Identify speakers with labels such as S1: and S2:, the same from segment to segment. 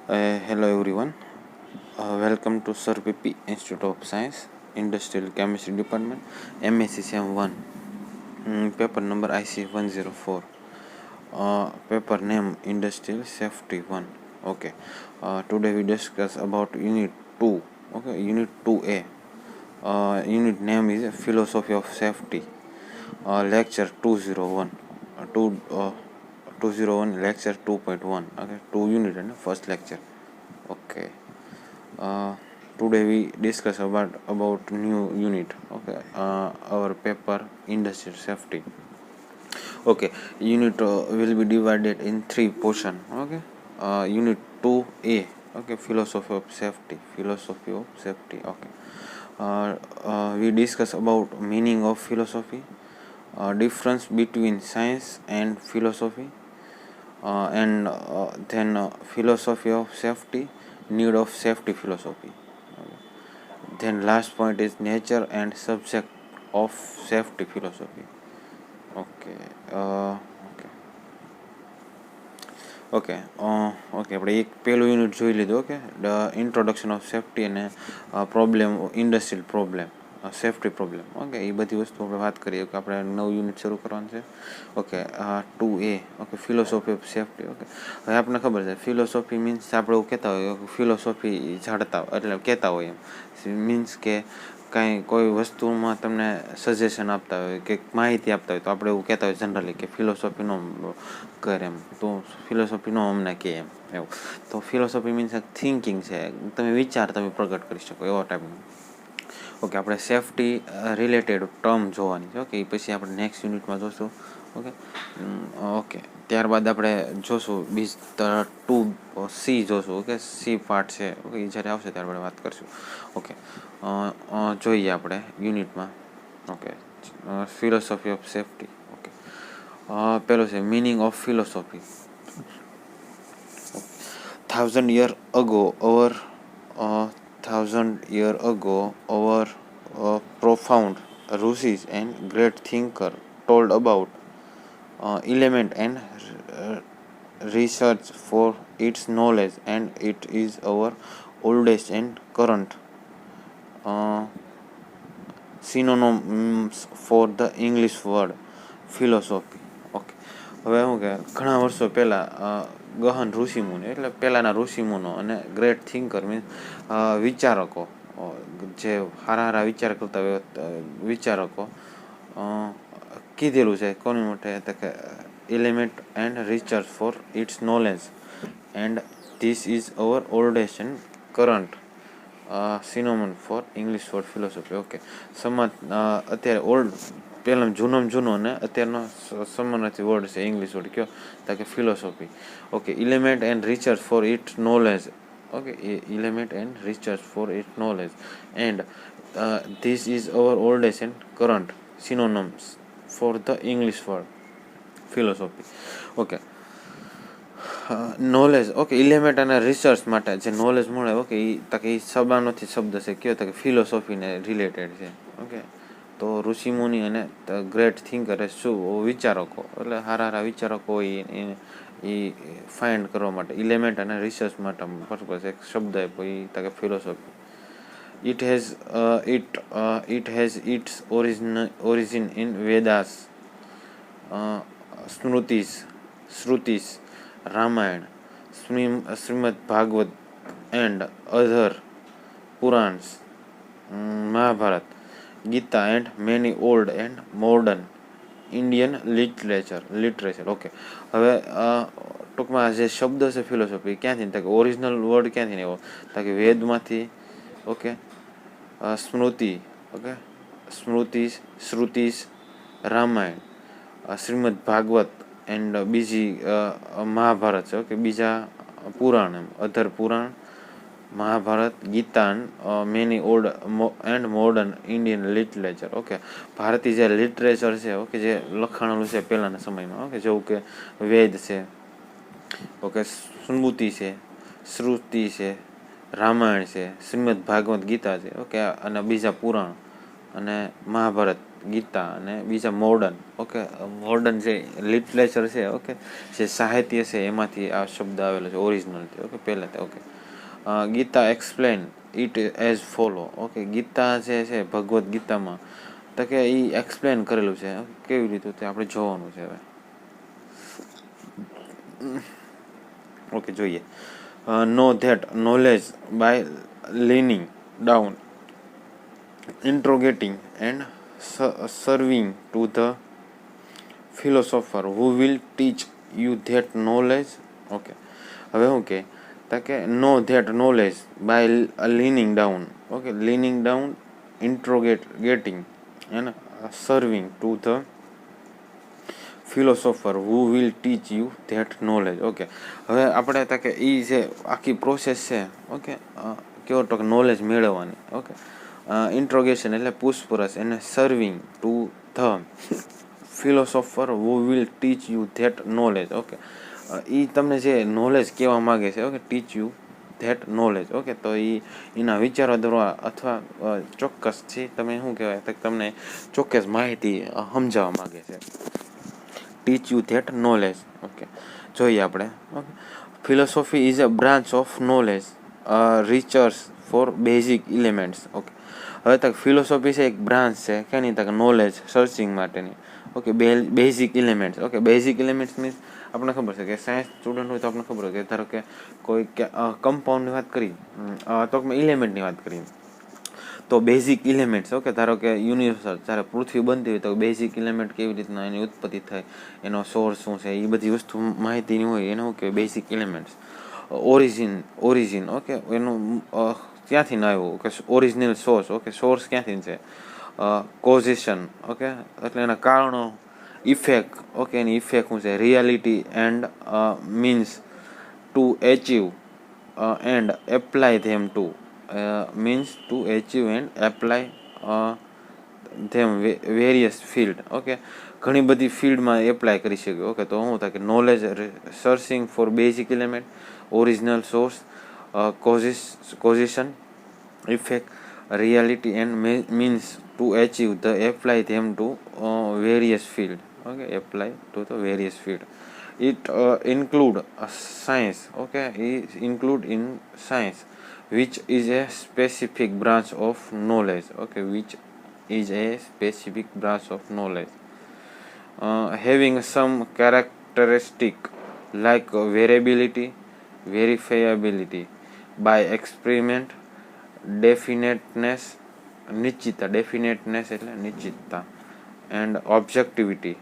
S1: Hello everyone. Welcome to Sir PP Institute of Science, Industrial Chemistry Department, MSc Sem 1. Paper number IC 104. Paper name Industrial Safety 1. Okay. Today we discuss about Unit 2. Okay, Unit 2A. Unit name is Philosophy of Safety. Lecture 201. 201 lecture 2.1. Okay, 2 unit and first lecture. Okay. uh, Today we discuss about new unit. Okay, our paper industrial safety. Okay, unit will be divided in 3 portion. Okay, unit 2A. Okay, philosophy of safety. Okay, we discuss about meaning of philosophy, difference between science and philosophy, and then philosophy of safety, need of safety philosophy. Then last point is nature and subject of safety philosophy. Okay. Okay. Okay આપણે એક પહેલું unit જોઈ લીધું. Okay, the introduction of safety અને problem, industrial problem, safety problem. Okay, એ બધી વસ્તુ આપણે વાત કરીએ કે આપણે નવું યુનિટ શરૂ કરવાનું છે. Okay, 2A. Okay, philosophy of safety. Okay, હવે આપણને ખબર છે ફિલોસોફી મીન્સ આપણે એવું કહેતા હોઈએ ફિલોસોફી ઝાડતા, એટલે કહેતા હોય એમ મીન્સ કે કાંઈ કોઈ વસ્તુમાં તમને સજેશન આપતા હોય કે માહિતી આપતા હોય તો આપણે એવું કહેતા હોય જનરલી કે ફિલોસોફીનો કરે એમ, તો ફિલોસોફીનો અમને કહે એમ, એવું. તો ફિલોસોફી મીન્સ થિંકિંગ છે, તમે વિચાર તમે પ્રગટ કરી શકો એવા ટાઈપનું. ઓકે, આપણે સેફ્ટી રિલેટેડ ટર્મ જોવાની છે. ઓકે, એ પછી આપણે નેક્સ્ટ યુનિટમાં જોઈશું. ઓકે. ઓકે, ત્યારબાદ આપણે જોશું 2C જોશું. ઓકે, સી પાર્ટ છે. ઓકે, એ જ્યારે આવશે ત્યારે આપણે વાત કરીશું. ઓકે, જોઈએ આપણે યુનિટમાં. Okay, philosophy of safety. Okay, પેલો છે meaning of philosophy. 1,000 year ago, our profound Rishis and great thinker told about element and research for its knowledge, and it is our oldest and current synonyms for the English word philosophy. Okay, હવે શું કે ઘણા વર્ષો પહેલાં ગહન ઋષિમુનિ, એટલે પહેલાંના ઋષિમુનો અને ગ્રેટ થિંકર મીન્સ વિચારકો, જે સારા વિચાર કરતા વિચારકો કીધેલું છે કોની માટે, તો કે element and research for its knowledge, and this is our oldest and current synonym for English word philosophy. Okay, સમાજ અત્યારે ઓલ્ડ, પહેલાં જૂનોમાં જૂનો અને અત્યારનો સમાનાર્થી વર્ડ છે ઇંગ્લિશ વર્ડ કયો, તો કે philosophy. Okay, element and research for it knowledge. Okay, element and research for it knowledge, and this is our oldest and current synonyms for the English word philosophy. Okay, knowledge. Okay, element અને research માટે જે knowledge મળે, okay, એ સબાનોથી શબ્દ છે કયો, તો કે ફિલોસોફીને related છે. ઓકે, તો ઋષિમુનિ અને ગ્રેટ થિંકર એ શું વિચારકો, એટલે સારા વિચારકો હોય એ ફાઇન્ડ કરવા માટે એલિમેન્ટ અને રિસર્ચ માટે પર્પઝ એક શબ્દ આપ્યો, એ તો કે philosophy. It has its origin in Vedas, Shrutis, Ramayana, Srimad Bhagavad, and other Purans, Mahabharata, Gita, and many old and modern Indian literature. Okay, હવે ટૂંકમાં જે શબ્દ છે ફિલોસોફી ક્યાંથી, તો કે ઓરિજિનલ વર્ડ ક્યાંથી આવ્યો, તો કે વેદમાંથી. Okay, Smriti. Okay, Shrutis, Ramayana, Shrimad Bhagavat, and બીજી મહાભારત છે. ઓકે, બીજા પુરાણ એમ, other Purana, Mahabharata, Gita, many old and modern Indian literature. Okay, ભારતીય જે લિટરેચર છે, ઓકે, જે લખાણેલું છે પહેલાંના સમયમાં. ઓકે, જેવું કે વેદ છે, ઓકે, સ્મૃતિ છે, શ્રુતિ છે, રામાયણ છે, શ્રીમદ ભાગવત ગીતા છે. ઓકે, અને બીજા પુરાણ અને મહાભારત, ગીતા, અને બીજા મોડર્ન. ઓકે, મોડર્ન જે લિટરેચર છે, ઓકે, જે સાહિત્ય છે એમાંથી આ શબ્દ આવેલો છે ઓરિજિનલથી. ઓકે, પહેલાં okay. Gita explain it as follow. Okay, Gita જે છે ભગવદ્ ગીતામાં તો કે એ એક્સપ્લેન કરેલું છે કેવી રીતે તે આપણે જોવાનું છે હવે. ઓકે, જોઈએ. Know that knowledge by leaning down, interrogating and serving to the philosopher who will teach you that knowledge. Okay, હવે શું કે know that knowledge by leaning down. Okay, leaning down, interrogating and serving to the philosopher who will teach you that knowledge. Okay, હવે આપણે કે એ જે આખી process છે, okay, કેવો તો નોલેજ મેળવવાની. ઓકે, ઇન્ટ્રોગેશન એટલે પૂછપરછ, એને serving to the philosopher who will teach you that knowledge. Okay, એ તમને જે નોલેજ કહેવા માગે છે, okay, teach you that knowledge. Okay, તો એના વિચારો દ્વારા અથવા ચોક્કસથી તમે શું કહેવાય તો તમને ચોક્કસ માહિતી સમજાવવા માગે છે. Teach you that knowledge. Okay, જોઈએ આપણે. Okay, philosophy is a branch of knowledge research for basic elements. Okay, હવે તક ફિલોસોફી છે એક બ્રાન્ચ છે કેની તક નોલેજ સર્ચિંગ માટેની. Okay, basic elements. Okay, basic elements means આપણને ખબર છે કે સાયન્સ સ્ટુડન્ટ હોય તો આપણને ખબર હોય કે ધારો કે કોઈ કમ્પાઉન્ડની વાત કરી તો એલિમેન્ટની વાત કરી તો બેઝિક એલિમેન્ટ્સ. ઓકે, ધારો કે યુનિવર્સલ જ્યારે પૃથ્વી બનતી હોય તો બેઝિક એલિમેન્ટ કેવી રીતના એની ઉત્પત્તિ થાય, એનો સોર્સ શું છે, એ બધી વસ્તુ માહિતીની હોય એને શું કહેવાય બેઝિક એલિમેન્ટ્સ. ઓરિજિન. ઓકે, એનું ક્યાંથી ના આવ્યું કે ઓરિજિનલ સોર્સ. ઓકે, સોર્સ ક્યાંથી છે. કોઝિશન. ઓકે, એટલે એના કારણો. ઇફેક્ટ. ઓકે, એની ઇફેક્ટ શું છે. Reality and means to achieve and apply them two means to achieve and apply them various field. Okay, ઘણી બધી ફિલ્ડમાં એપ્લાય કરી શકે. ઓકે, તો શું થાય કે knowledge searching for basic element, original source, causation, effect, reality and means to achieve the apply them to various field. Okay, apply to the various field. It include science. Okay, it include in science, which is a specific branch of knowledge. Okay, which is a specific branch of knowledge, having some characteristic like variability, verifiability by experiment, definiteness, નિશ્ચિતતા. definiteness એટલે નિશ્ચિતતા, and objectivity,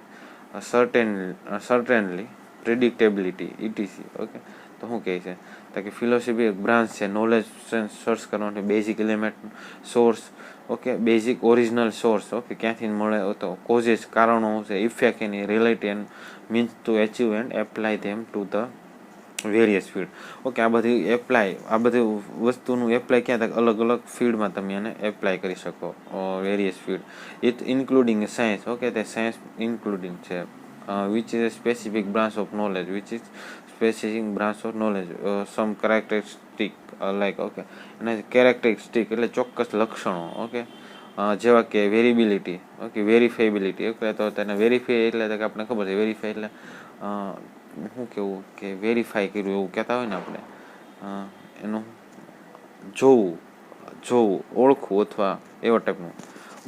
S1: certainly, predictability, etc. Okay, તો શું કહે છે તો કે philosophy એક branch છે knowledge search કરવાની, basic element, source. Okay, basic original source. Okay, ક્યાંથી મળે તો કોઝિસ કારણો છે, ઇફેક્ટ એની reality and means to achieve and apply them to the various field. Okay, આ બધી વસ્તુનું એપ્લાય ક્યાં થાય અલગ અલગ ફિલ્ડમાં તમે એને એપ્લાય કરી શકો. Various field it including science. Okay, તે સાયન્સ ઇન્ક્લુડિંગ છે. Which is a specific branch of knowledge, which is specific branch of knowledge, some characteristic like. Okay, એના કેરેક્ટરિસ્ટિક એટલે ચોક્કસ લક્ષણો. ઓકે, જેવા કે વેરિબિલિટી. ઓકે, વેરીફાયબિલિટી. ઓકે, તો તેને વેરીફાઈ એટલે આપણે ખબર છે વેરીફાઈ એટલે શું કહેવું કે વેરીફાઈ કર્યું એવું કહેતા હોય ને આપણે, એનું જોવું, ઓળખવું અથવા એવા ટાઈપનું.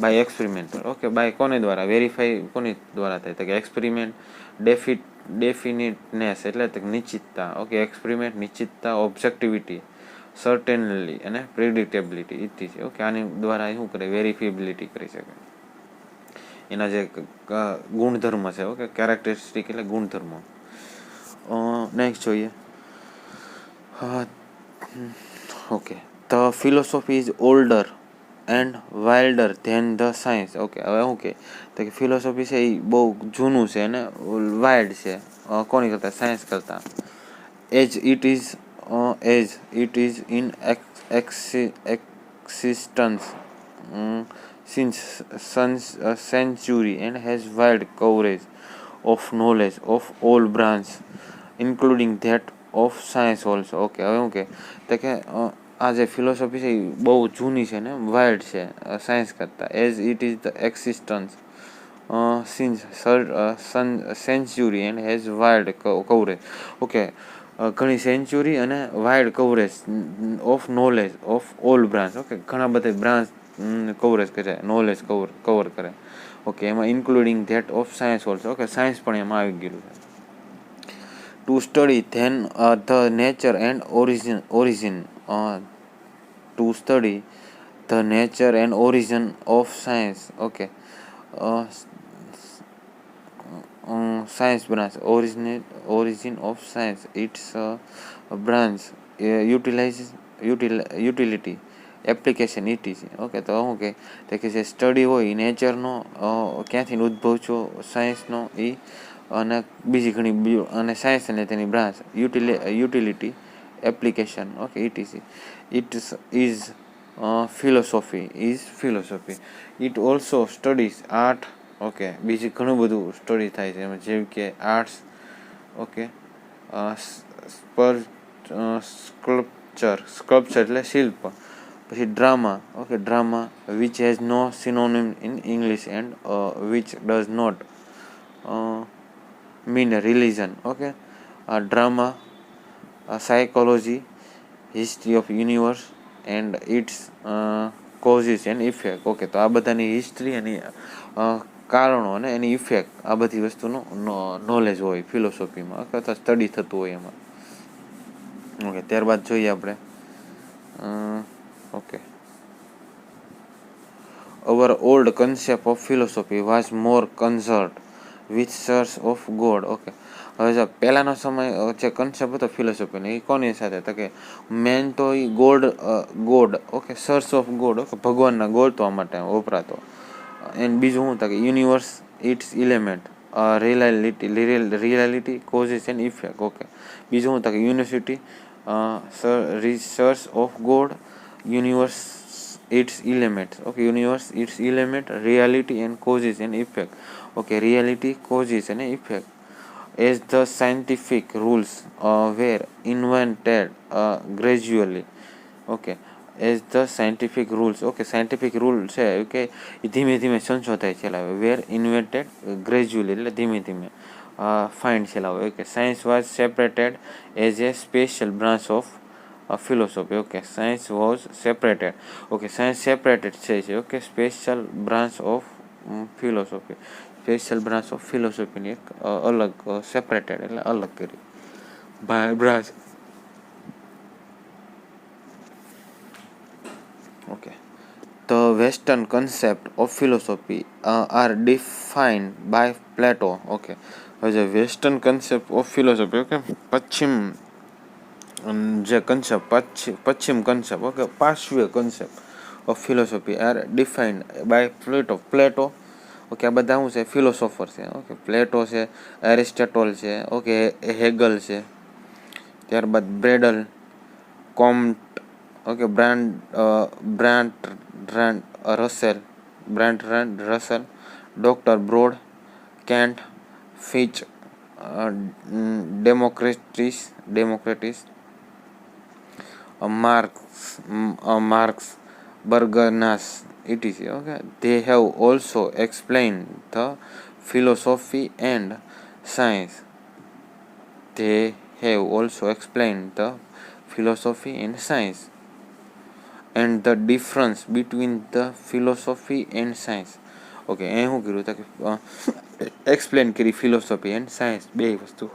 S1: By experiment. ઓકે, બાય કોને દ્વારા વેરીફાઈ કોની દ્વારા થાય તો કે એક્સપેરિમેન્ટ. ડેફિનિટનેસ એટલે નિશ્ચિતતા. ઓકે, એક્સપેરિમેન્ટ નિશ્ચિતતા, ઓબ્જેક્ટિવિટી, સર્ટેનલી અને પ્રિડિક્ટેબિલિટી ઇત્યાદિ. ઓકે, આની દ્વારા શું કરે વેરીફેબિલિટી કરી શકે એના જે ગુણધર્મ છે. ઓકે, કેરેક્ટરિસ્ટિક એટલે ગુણધર્મો. નેક્સ્ટ જોઈએ. Okay, the philosophy is older and wilder than the science. Okay, હવે શું કહે તો કે ફિલોસોફી છે એ બહુ જૂનું છે અને વાઇલ્ડ છે કોની કરતાં સાયન્સ કરતાં. Age it is in existence since century and has wide coverage of knowledge of all branches including that of science also. Okay, હવે શું કહે તો કે આ જે ફિલોસોફી છે એ બહુ જૂની છે ને વાઇલ્ડ છે સાયન્સ કરતાં. As it is the existence century and has wide coverage. Okay, ઘણી સેન્ચુરી અને wide coverage of knowledge of all branch. Okay, ઘણા બધા બ્રાન્ચ કવરેજ કરે, નોલેજ કવર કરે. ઓકે, એમાં including that of science also. Okay, science પણ એમાં આવી ગયેલું છે. To study then the nature and origin to study the nature and origin of science. Okay, science branch origin of science, its branch utility application etc. Okay, તો શું કે જે study હોય એ નેચરનો ક્યાંથી ઉદ્ભવ છો સાયન્સનો એ, અને બીજી ઘણી અને સાયન્સ અને તેની branch utility application. Okay, etc. It is philosophy. It also studies art. Okay, બીજી ઘણું બધું સ્ટડી થાય છે એમાં, જેમ કે આર્ટ્સ. ઓકે, સ્કલ્પચર એટલે શિલ્પ. પછી drama. Okay, drama which has no synonym in English and which does not mean religion. Okay, drama, psychology, history of universe and its causes and effect. Okay, તો આ બધાની હિસ્ટ્રી અને કારણો અને એની effect, આ બધી વસ્તુનું નોલેજ હોય ફિલોસોફીમાં, અથવા સ્ટડી થતું હોય એમાં. ઓકે, ત્યારબાદ જોઈએ આપણે. Okay, our old concept of philosophy was more concerned with search of God. Okay, હવે જો પહેલાંનો સમય જે કન્સેપ્ટ હતો ફિલોસોફીનો એ કોની સાથે તો કે મેન તો એ God. Okay, search of God. Okay, ભગવાનના ગોતવા માટે વપરાતો. એન્ડ બીજું શું થાય કે universe its element reality causes and effect. Okay, બીજું શું થાય કે university research of God, universe its element. Okay, universe its element reality and causes and effect. Okay, reality causes અને effect as the scientific rules were invented gradually. Okay, as the scientific rules. Okay, scientific rule છે કે એ ધીમે ધીમે સંશોધાય છે, વેર invented gradually એટલે ધીમે ધીમે find છે. Okay, science was separated as a special branch of philosophy. Okay, science was separated. Okay, science separated છે. Okay, special branch of philosophy. Special branch of ફિલોસોફીની એક અલગ સેપરેટેડ એટલે અલગ કરી branch. Okay, the western concept of philosophy are defined by Plato. Okay, હવે જે western concept of philosophy, okay, જે કન્સેપ્ટ પશ્ચિમ કન્સેપ્ટ, ઓકે, પાશ્વીય concept of philosophy are defined by Plato. Okay, આ બધા શું છે ફિલોસોફર છે. ઓકે, પ્લેટો છે, એરિસ્ટોટલ છે. ઓકે, હેગલ છે. ત્યારબાદ Bradley, Comte. Okay, Bertrand Russell, doctor Broad, Kant, Fichte, Democritus, Marx, Bergson, etc. Okay, they have also explained the philosophy and science. They have also explained the philosophy and science and the difference between the philosophy and science. Okay, એ શું કર્યું હતું કે explain કરી philosophy and science બે વસ્તુ.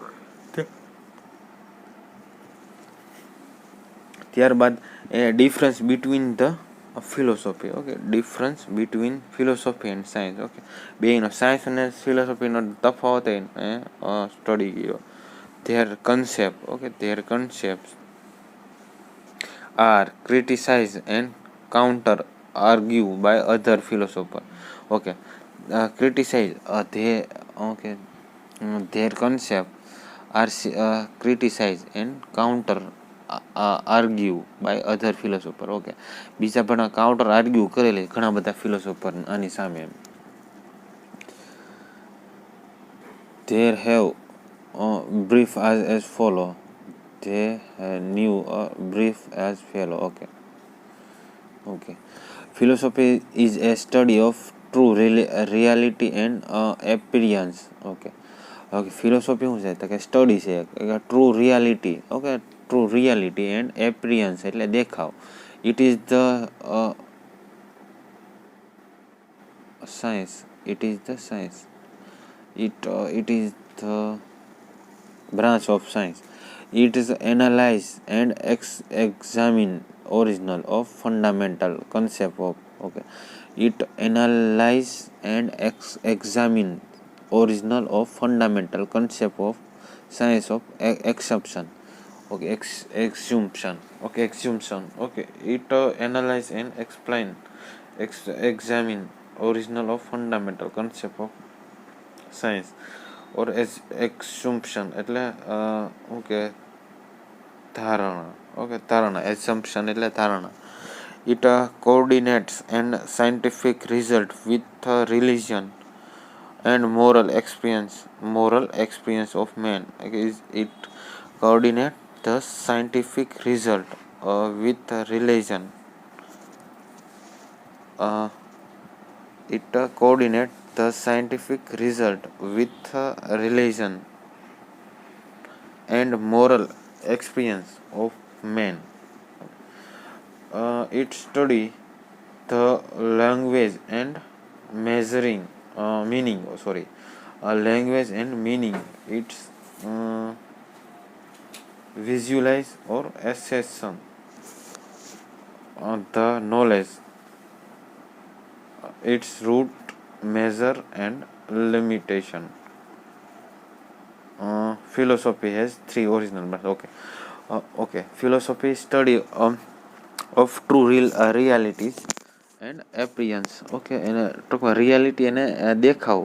S1: ત્યારબાદ એ difference between the philosophy. Okay, difference between philosophy and science. Okay, બેનો સાયન્સ અને ફિલોસોફીનો તફાવત એ સ્ટડી કર્યો. Their concept. Okay, their concept are criticize and counter argue by other philosopher. Okay, criticize their concept are criticize and counter argue by other philosopher. Okay, બીજા પણ counter argue કરેલી ઘણા બધા ફિલોસોફર આની સામે. There have brief as follow. They knew a brief as fellow. Okay. Philosophy is a study of true reality and appearance. Okay okay, philosophy શું છે? તો કે સ્ટડી છે true reality. Okay, true reality and appearance એટલે દેખાવ. It is the science. It is the science. It is the branch of science. It is analyze and examine original of fundamental concept of. Okay, it analyze and examine original of fundamental concept of science of exception. Okay, exumtion. Okay, exumtion. Okay, it analyze and examine original of fundamental concept of science or as assumption એટલે okay ધારણા. Okay, ધારણા. assumption એટલે ધારણા. It coordinates and scientific result with religion and moral experience of man. Okay, it coordinate the scientific result with religion. It coordinate the scientific result with religion and moral experience of man. It study the language and measuring meaning. Language and meaning. It's visualize or assess the knowledge, its root, measure and limitation. Philosophy has three original branches. Okay, philosophy study of true realities and appearance. Okay, એને ટૂંકમાં reality અને દેખાવ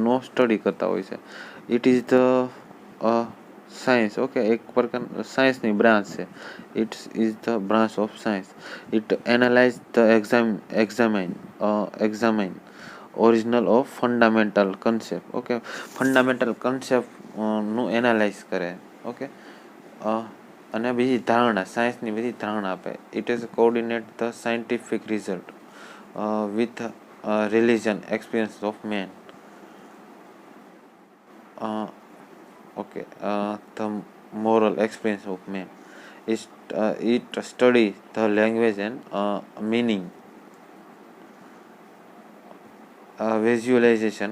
S1: નો study કરતા હોય છે. It is the science. Okay, એક પ્રકાર સાયન્સની બ્રાન્ચ છે. It is the branch of science. It analyse the examine original of fundamental concept. Okay, fundamental concept નું એનાલાઇઝ કરે. ઓકે, અને બીજી ધારણા, સાયન્સની બધી ધારણા આપે. It is coordinate the scientific result with religion experience of man. Okay, the moral experience of man. It study the language and meaning, visualization,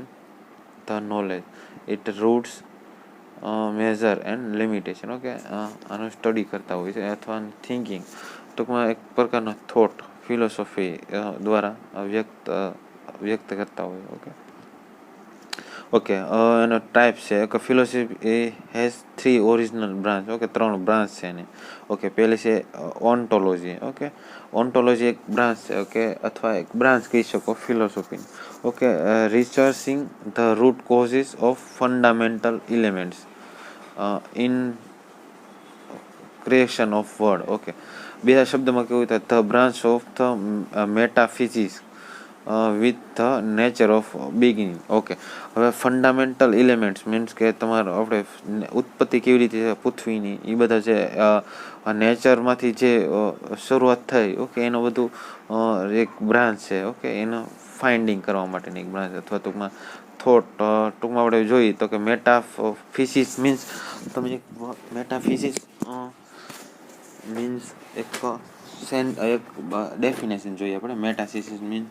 S1: the knowledge, it roots, measure and limitation. Okay, આનો study કરતા હોય છે અથવા thinking, ટૂંકમાં એક પ્રકારનો thought philosophy દ્વારા વ્યક્ત કરતા હોય. ઓકે ઓકે, એનો ટાઈપ છે કે philosophy has three original branch. Okay, ત્રણ બ્રાન્ચ છે એની. ઓકે, પહેલી છે ઓન્ટોલોજી. ઓકે, ઓન્ટોલોજી એક બ્રાન્ચ છે. ઓકે, અથવા એક બ્રાન્ચ કહી શકો ફિલોસોફીની. Okay, researching the root causes of fundamental elements in creation of word. Okay, બીજા શબ્દમાં કેવું થાય, the branch of the metaphysics with the nature of beginning. Okay, હવે ફંડામેન્ટલ એલિમેન્ટ્સ મીન્સ કે તમારો આપણે ઉત્પત્તિ કેવી રીતે છે પૃથ્વીની, એ બધા છે નેચરમાંથી જે શરૂઆત થઈ. ઓકે, એનું બધું એક બ્રાન્ચ છે. ઓકે, એનો ફાઇન્ડિંગ કરવા માટેની એક બ્રાન્ચ અથવા ટૂંકમાં થોટ. ટૂંકમાં આપણે જોઈએ તો કે મેટાફિઝિક્સ મીન્સ તમે એક મેટાફિઝિક્સ મીન્સ એક ડેફિનેશન જોઈએ આપણે. મેટાફિઝિક્સ means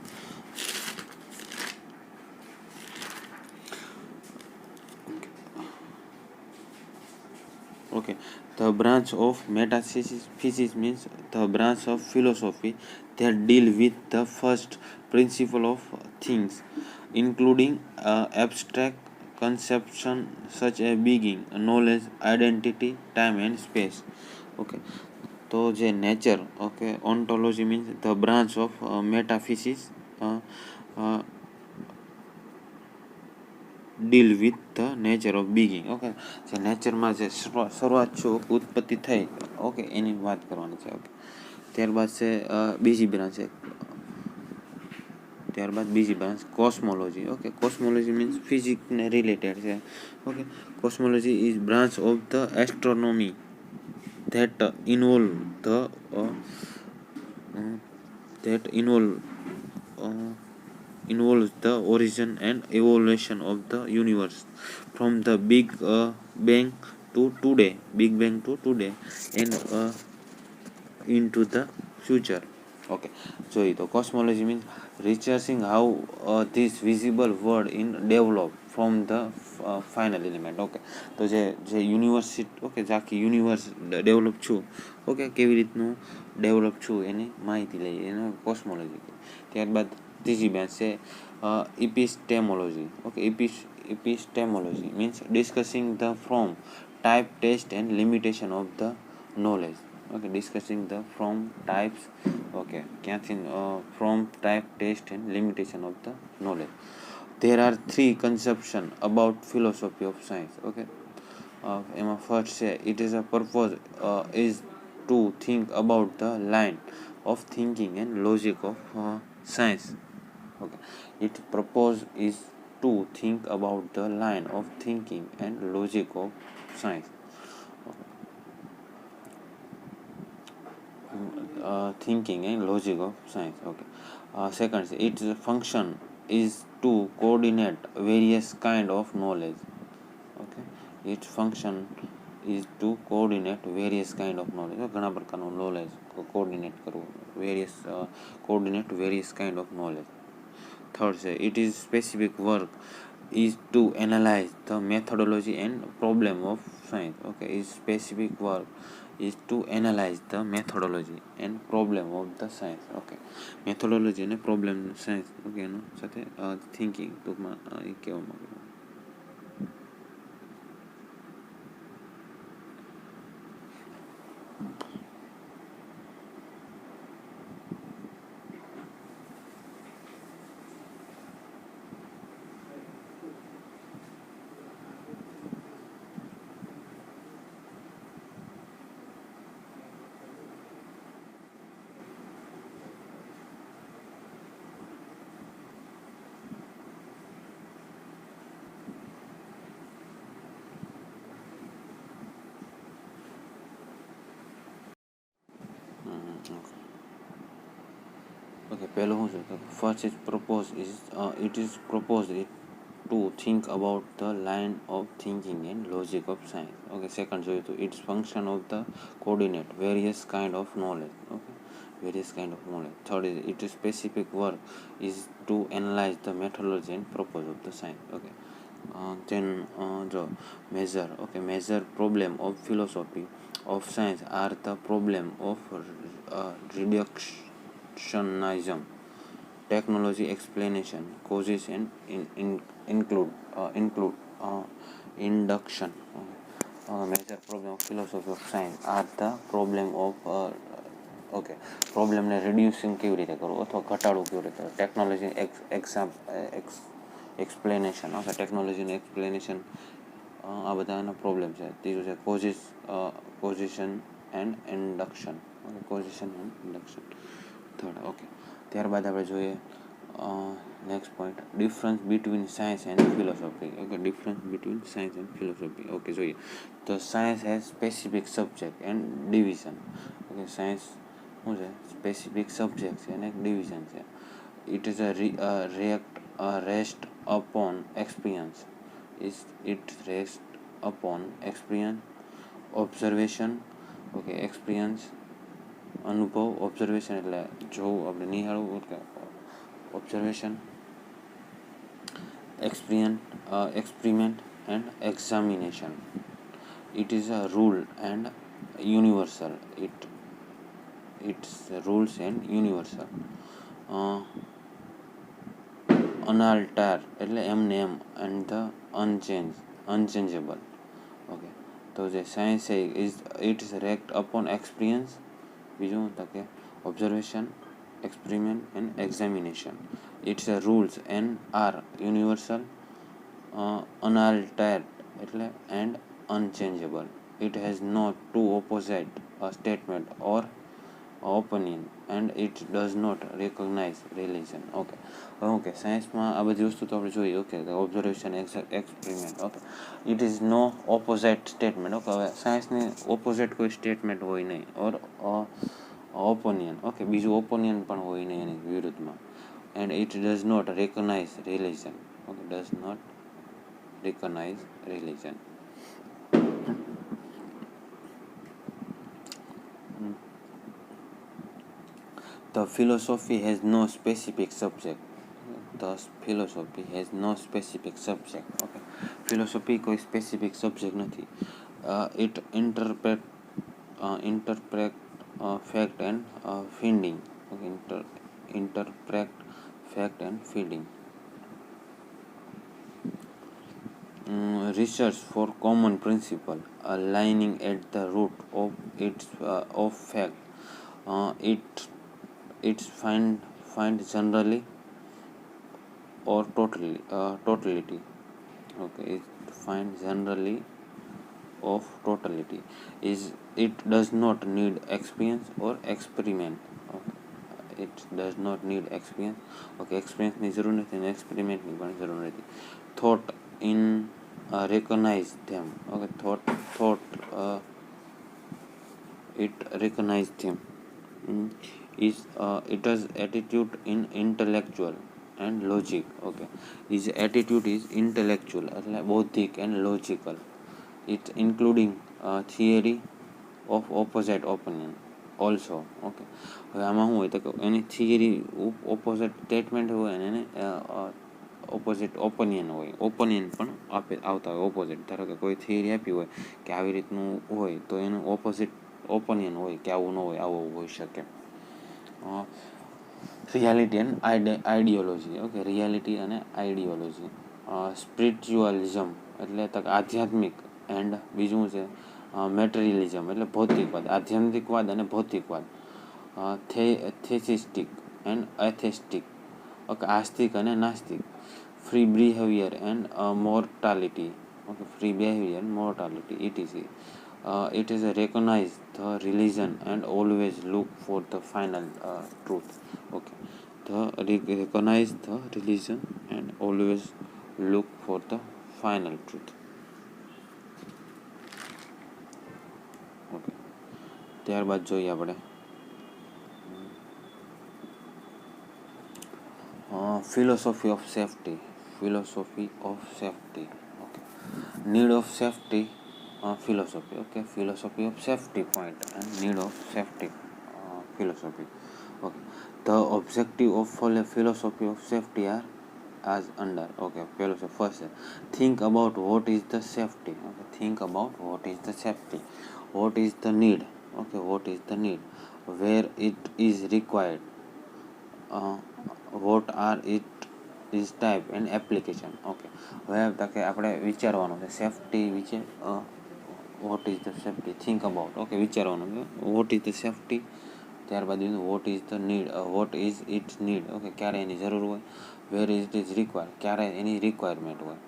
S1: okay, the branch of metaphysics means the branch of philosophy that deal with the first principle of things, including abstract conception such as being, knowledge, identity, time and space. Okay, તો જે nature. Okay, ontology means the branch of metaphysics deal with the nature of beginning. Okay, જે નેચરમાં જે શરૂઆત છે, ઉત્પત્તિ થઈ. Okay, એની વાત કરવાની છે. ઓકે, ત્યારબાદ છે બીજી branch cosmology. Okay, cosmology means ફિઝિક્સને રિલેટેડ છે. Okay, cosmology is branch of the astronomy that involve involves the origin and evolution of the universe from the bang big bang to today, and into the future. Okay, so the cosmology means researching how this visible world in develop from the final element. Okay, તો જે universe okay જે આખી universe develop છું, okay કેવી રીતનું develop છું એની માહિતી લઈએ, એને કોસ્મોલોજી. ત્યારબાદ ત્રીજી બેન્ચ છે epistemology. Okay, epistemology means discussing the from type test and limitation of the knowledge. Okay, discussing the from types. Okay, from type test and limitation of the knowledge. There are three conceptions about philosophy of science. Okay, first say it is a purpose is to think about the line of thinking and logic of science. Okay, its purpose is to think about the line of thinking and logic of science. Thinking and logic of science. Okay, second, its function is to coordinate various kind of knowledge. Okay, its function is to coordinate various kind of knowledge. ઘણા પ્રકારનું knowledge coordinate કરવું, coordinate various kind of knowledge. Third, it is specific work is to analyze the methodology and problem of science. Okay, its specific work is to analyze the methodology and problem of the science. Okay, methodology and problem science. Okay, એનો સાથે thinking ટૂંકમાં એ કહેવા માંગુ. Okay, પહેલું શું છે? First is proposed is it is proposed to think about the line of thinking and logic of science. Okay, second જોઈએ તો its function of the coordinate various kind of knowledge. Okay, various kind of knowledge. Third is its specific work is to analyze the methodology and purpose of the science. Okay, then the measure. Okay, measure problem of philosophy of science are the problem of reductionism, technology explanation, causes and include induction. Major problem of philosophy of science are the problem of okay, પ્રોબ્લેમને reducing કેવી રીતે કરવું અથવા ઘટાડવું કેવી રીતે, technology explanation. Okay, ટેકનોલોજીનું explanation, આ બધા એના પ્રોબ્લેમ છે. ત્રીજું છે causation and induction. Causation and induction third. Okay, ત્યારબાદ આપણે જોઈએ next point difference between science and philosophy. Okay, difference between science and philosophy. Okay, જોઈએ તો science has specific subject and division. Okay, science શું છે? સ્પેસિફિક સબ્જેક્ટ છે અને એક ડિવિઝન છે. It is rest upon experience. It rest upon experience, observation. Okay, experience અનુભવ, observation એટલે જોવું, આપણે નિહાળવું, એટલે observation, experiment and examination. It is a rule and universal. It's rules and universal. Unaltered એટલે એમને એમ, and the unchangeable. Okay, તો જે science છે it is wrecked upon experience. બીજું તો કે observation, experiment and examination. Its rules and are universal, unaltered એટલે and unchangeable. It has no two opposite statement or opinion and it does not recognize religion. Okay, okay, સાયન્સમાં આ બધી વસ્તુ તો આપણે જોઈએ. Okay, observation, experiment. Okay, it is no opposite statement. Okay, હવે સાયન્સની ઓપોઝિટ કોઈ સ્ટેટમેન્ટ હોય નહીં, ઓર ઓપિનિયન. ઓકે, બીજું ઓપિનિયન પણ હોય નહીં એની વિરુદ્ધમાં. and it does not recognize religion. Okay, does not recognize religion. The philosophy has no specific subject. The philosophy has no specific subject. Okay, philosophy કોઈ specific subject નથી. It interpret fact and finding. Okay, interpret fact and feeding. Research for common principle, aligning at the root of its of fact. It's find generally or totality. Okay, it find generally of totality. Is it does not need experience or experiment. Okay. It does not need experience. Okay, experience ની જરૂર નથી અને experiment ની પણ જરૂર નથી. Thought in recognize them. Okay, thought it recognize them. Is it has attitude in intellectual and logic. Okay, his attitude is intellectual એટલે બૌદ્ધિક and logical. It's including theory of opposite opinion also. Okay, હવે આમાં શું હોય તો એની theory opposite statement હોય અને એને ઓપોઝિટ ઓપિનિયન હોય. ઓપિનિયન પણ આવતા હોય ઓપોઝિટ. ધારો કે કોઈ થિયરી આપી હોય કે આવી રીતનું હોય તો એનું ઓપોઝિટ ઓપિનિયન હોય કે આવું ન હોય, આવું હોઈ શકે. Reality and ideology. Okay, reality અને આઈડિયોલોજી. સ્પિરિચ્યુઅલિઝમ એટલે આધ્યાત્મિક એન્ડ બીજું છે મેટેરિયલિઝમ એટલે ભૌતિકવાદ. આધ્યાત્મિકવાદ અને ભૌતિકવાદ. થેસિસ્ટિક એન્ડ એથેસ્ટિક. ઓકે, આસ્તિક અને નાસ્તિક. Free behaviour and mortality. Okay, free behaviour and mortality. It is recognize the religion and always look for the final truth. Okay, recognize the religion and always look for the final truth. Okay, ત્યારબાદ જોઈએ આપણે philosophy of safety. Philosophy of safety. Okay, need of safety. Philosophy. Okay, philosophy of safety point and need of safety philosophy. Okay, the objective of philosophy of safety are as under. Okay, philosophy first, think about what is the safety. Okay, think about what is the safety. What is the need. Okay, what is the need, where it is required, what are it is type and application. Okay, હવે આપણે વિચારવાનું છે safety વિશે. what is the safety, think about. Okay, વિચારવાનું છે what is the safety. ત્યારબાદ what is the need, what is its need. Okay, ક્યારે એની જરૂર હોય. where it is required, ક્યારે એની રિક્વાયરમેન્ટ હોય.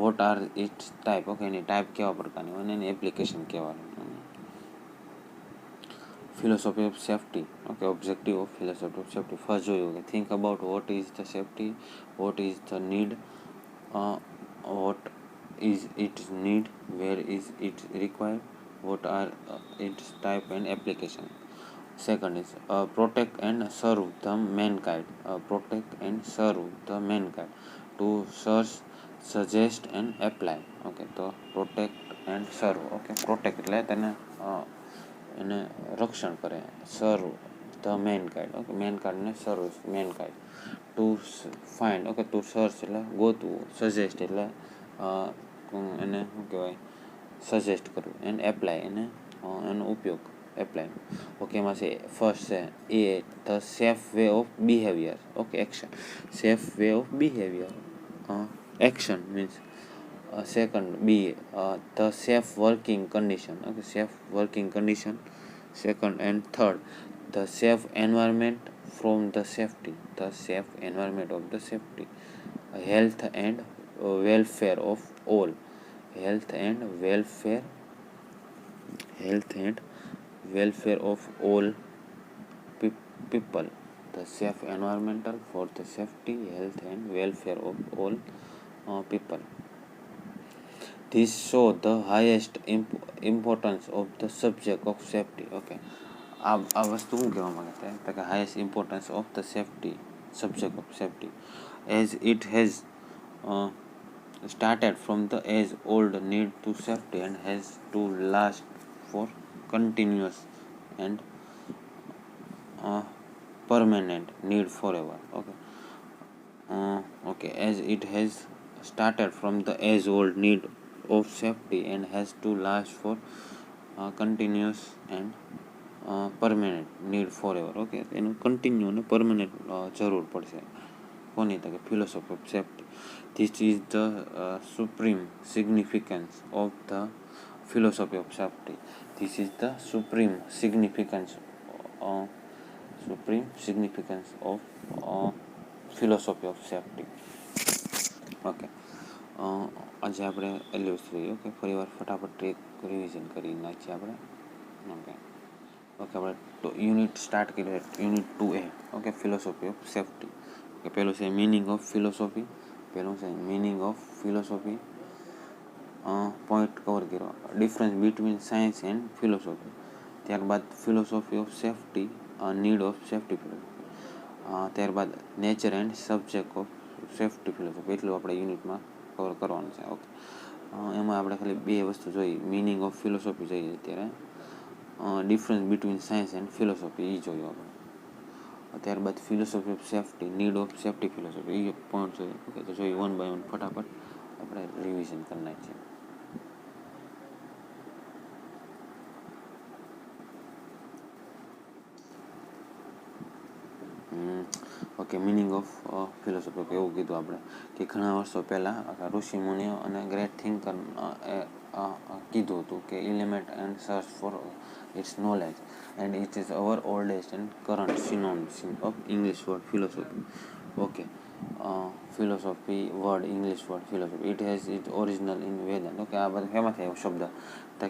S1: what are its type. Okay, any type કેવા પ્રકારની હોય અને એની એપ્લિકેશન કેવા. philosophy of safety. Okay, objective of philosophy of safety. First જોયું કે think about what is the safety, what is the need, what is its need, where is it required, what are its type and application. Second is protect and serve the mankind. Protect and serve the mankind. To search, suggest and apply. Okay, તો protect and serve. Okay, protect એટલે તેને એને રક્ષણ કરે. સર્વ the mankind. Okay, મેનકાઇન્ડને serve mankind. To find. Okay, to search એટલે ગોતવું. સજેસ્ટ એટલે એને શું કહેવાય સજેસ્ટ કરવું. એન્ડ એપ્લાય એને એનો ઉપયોગ એપ્લાય. ઓકે, એમાં છે ફર્સ્ટ છે એ the safe way of behaviour. Okay, action. Safe way of behaviour action means. second B, the safe working condition. Okay, safe working condition. Second and third, the safe environment from the safety. The safe environment of the safety. Health and welfare of all. Health and welfare. Health and welfare of all people. The safe environmental for the safety, health and welfare of all people. This show the highest importance of the subject of safety. Okay, આ વસ્તુ શું કહેવા માંગે છે કે highest importance of the safety subject of safety, as it has started from the age-old need to safety and has to last for continuous and permanent need forever. Okay, as it has started from the age-old need of safety and has to last for continuous and permanent need four ever. Okay, એનું continue અને permanent જરૂર પડશે. કોની તો કે philosophy of safety. This is the supreme significance of the philosophy of safety. This is the supreme significance of philosophy of safety. Okay, આજે આપણે એલિવસ જોઈએ. ઓકે, ફરી વાર ફટાફટ એક રિવિઝન કરી નાખીએ આપણે. ઓકે આપણે યુનિટ સ્ટાર્ટ કરીએ. Unit 2A. Okay, philosophy of safety. Okay, પહેલું છે meaning of philosophy. Point cover કર્યો. Difference between science and philosophy. ત્યારબાદ philosophy of safety, need of safety philosophy. ત્યારબાદ nature and subject of safety philosophy. એટલું આપણે યુનિટમાં cover કરવાનું છે. ઓકે, એમાં આપણે ખાલી બે વસ્તુ જોઈ. મિનિંગ ઓફ ફિલોસોફી જોઈએ અત્યારે, difference between science and philosophy એ જોયું આપણે. ત્યારબાદ philosophy of safety, need of safety philosophy એ પોઈન્ટ જોઈએ. ઓકે, તો જોઈએ વન બાય વન ફટાફટ આપણે રિવિઝન કરી નાખીએ. Okay, meaning of philosophy. Okay, એવું કીધું આપણે કે ઘણા વર્ષો પહેલાં ઋષિ મુનિઓ અને ગ્રેટ થિંકર કીધું હતું કે element and search for its knowledge and it is our oldest and current synonym of English word philosophy. Okay, philosophy word, English word philosophy. It has it original in Vedanta. Okay, આ બધા શેમાં થાય શબ્દ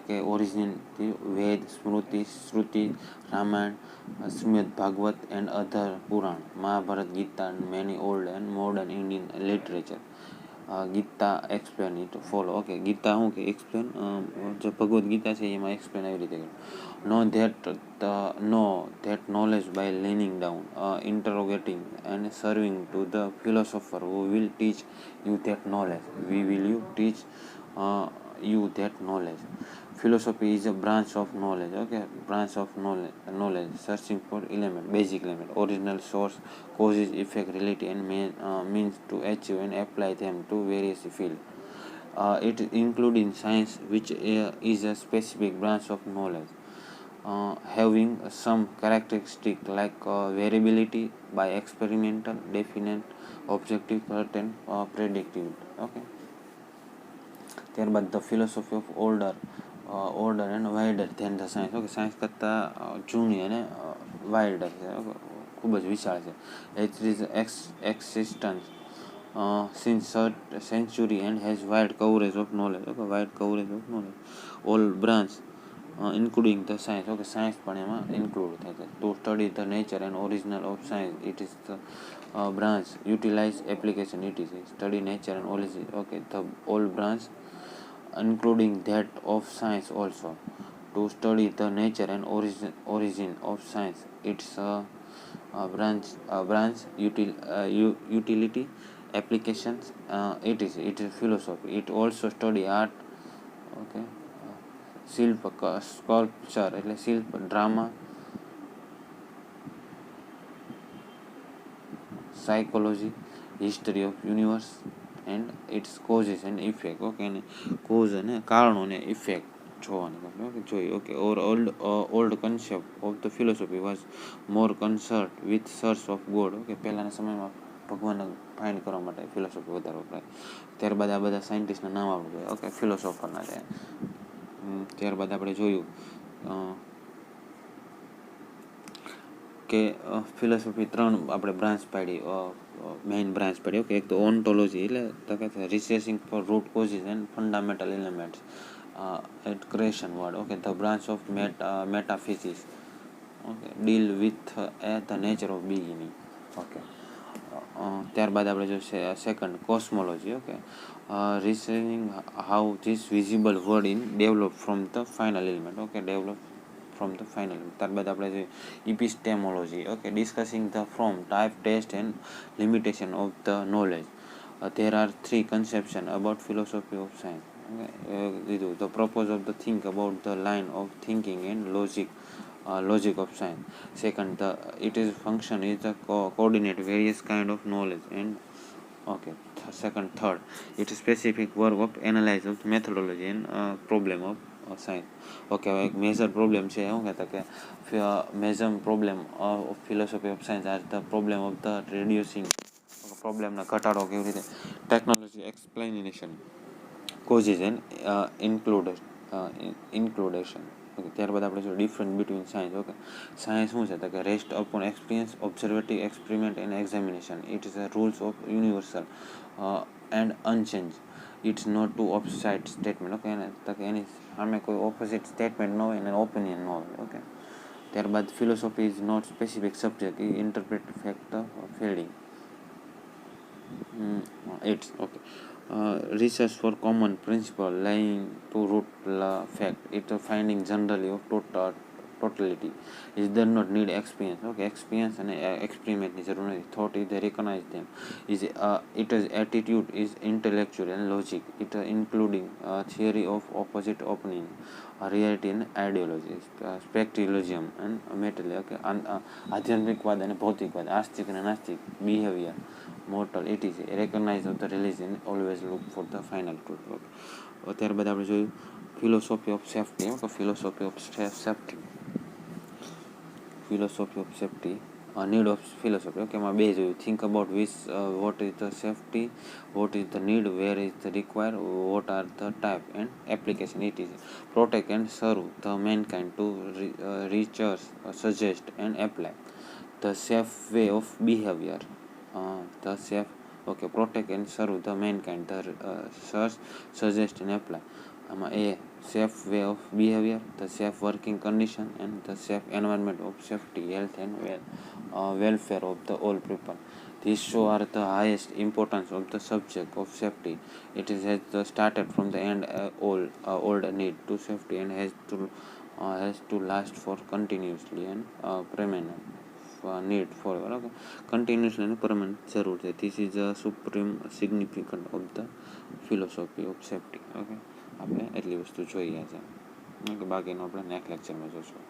S1: કે ઓરિજિનથી Veda, Smriti, Shruti, Ramayana, Shrimad Bhagavat and other Purana, Mahabharata, Gita, many old and modern Indian literature. Gita explain it follow. Okay, Gita શું કે explain, જે ભગવદ્ ગીતા છે એમાં એક્સપ્લેન આવી રીતે કર્યું. Know that knowledge by leaning down, interrogating and serving to the philosopher who will teach you that knowledge. We will you teach you that knowledge. Philosophy is a branch of knowledge. Okay, branch of knowledge searching for element, basic element, original source, causes, effect, reality and means to achieve and apply them to various fields. It including science, which is a specific branch of knowledge, having some characteristic like variability by experimental, definite, objective, certain, predictive. Okay, ત્યારબાદ the philosophy of order and wider than the science. Okay, science કરતાં જૂની અને વાઇલ્ડર છે. Okay, ખૂબ જ વિશાળ છે. It is existence since century and has wide coverage of knowledge. Okay, wide coverage of knowledge. All branch including the science. Okay, science પણ એમાં ઇન્ક્લુડ થાય છે. To study the nature and original of science. It is the branch utilize application. It is study nature and origin. Okay, the all branch including that of science also. To study the nature and origin of science. It's a branch utility applications. It is philosophy. It also study art. Okay, શિલ્પ, sculpture એટલે શિલ્પ, drama, psychology, history of universe and its causes and effect. Okay, અને cause અને કારણો અને effect જોવાની આપણે. Okay, જોઈએ. Okay, old concept of the philosophy was more concerned with search of God. ઓકે, પહેલાંના સમયમાં ભગવાનને ફાઇન્ડ કરવા માટે ફિલોસોફી વધારે વપરાય. ત્યારબાદ આ બધા સાયન્ટિસ્ટના નામ આપણે જોઈએ. ઓકે, ફિલોસોફરના છે. ત્યારબાદ આપણે જોયું કે ફિલોસોફી ત્રણ આપણે બ્રાન્ચ પાડી, મેઇન બ્રાન્ચ પાડી. ઓકે, એક તો ઓન્ટોલોજી એટલે researching for root causes and fundamental elements at creation word. Okay, the branch of metaphysics. Okay, deal with the nature of beginning. Okay, ત્યારબાદ આપણે જોઈશે second cosmology. Okay, researching how this visible world in develop from the final element. Okay, develop from the final. ત્યારબાદ આપણે જોઈએ epistemology. Okay, discussing the from type test and limitation of the knowledge. There are three conceptions about philosophy of science. Okay, the purpose of the think about the line of thinking and logic of science. Second, it is function is the coordinate various kind of knowledge and okay. Third, it is specific work of analyze of methodology and problem of science. Okay, હવે એક major problem છે શું કહેતા કે major problem of philosophy of science are the problem of the reducing પ્રોબ્લેમના ઘટાડો કેવી રીતે technology explanation causes and inclusion. Okay, ત્યારબાદ આપણે જો different between science. Okay, science શું છે તો કે rest upon experience observative experiment and examination. It is a rules of universal and unchange. It's not to opposite statement. Okay, એની સામે કોઈ ઓપોઝિટ સ્ટેટમેન્ટ ન હોય અને ઓપિનિયન ન હોય. ઓકે, ત્યારબાદ philosophy is not specific subject. Interpret fact fielding. It's okay. Research for common principle lying to root fact. It's a finding generally of totality. It does not need experience. Okay, experience and experiment is જરૂર નથી. Thought is they recognize them. It is attitude is intellectual and logic. It including theory of opposite opinion, reality and ideology, spectralism and material. Okay, આધ્યાત્મિકવાદ અને ભૌતિકવાદ, આસ્તિક અને નાસ્તિક, behaviour, mortal, it is recognize of the religion always look for the final truth. ત્યારબાદ આપણે જોયું philosophy of safety. Philosophy of safety need of philosophy. Okay, એમાં બે જોયું think about what is the safety, what is the need, where is the require, what are the type and application. It is protect and serve the mankind to research, suggest and apply the safe way of behavior. Protect and serve the mankind. The search, suggest and apply. Safe way of behavior, the safe working condition and the safe environment of safety, health and welfare of the all people. These show are the highest importance of the subject of safety. It is has started from the end old need to safety and has to last for continuously and permanent need forever. Okay, continuously and permanent જરૂર છે. This is a supreme significance of the philosophy of safety. Okay, આપણે એટલી વસ્તુ જોઈએ છે. Okay, બાકીનું આપણે next લેક્ચરમાં જોશું.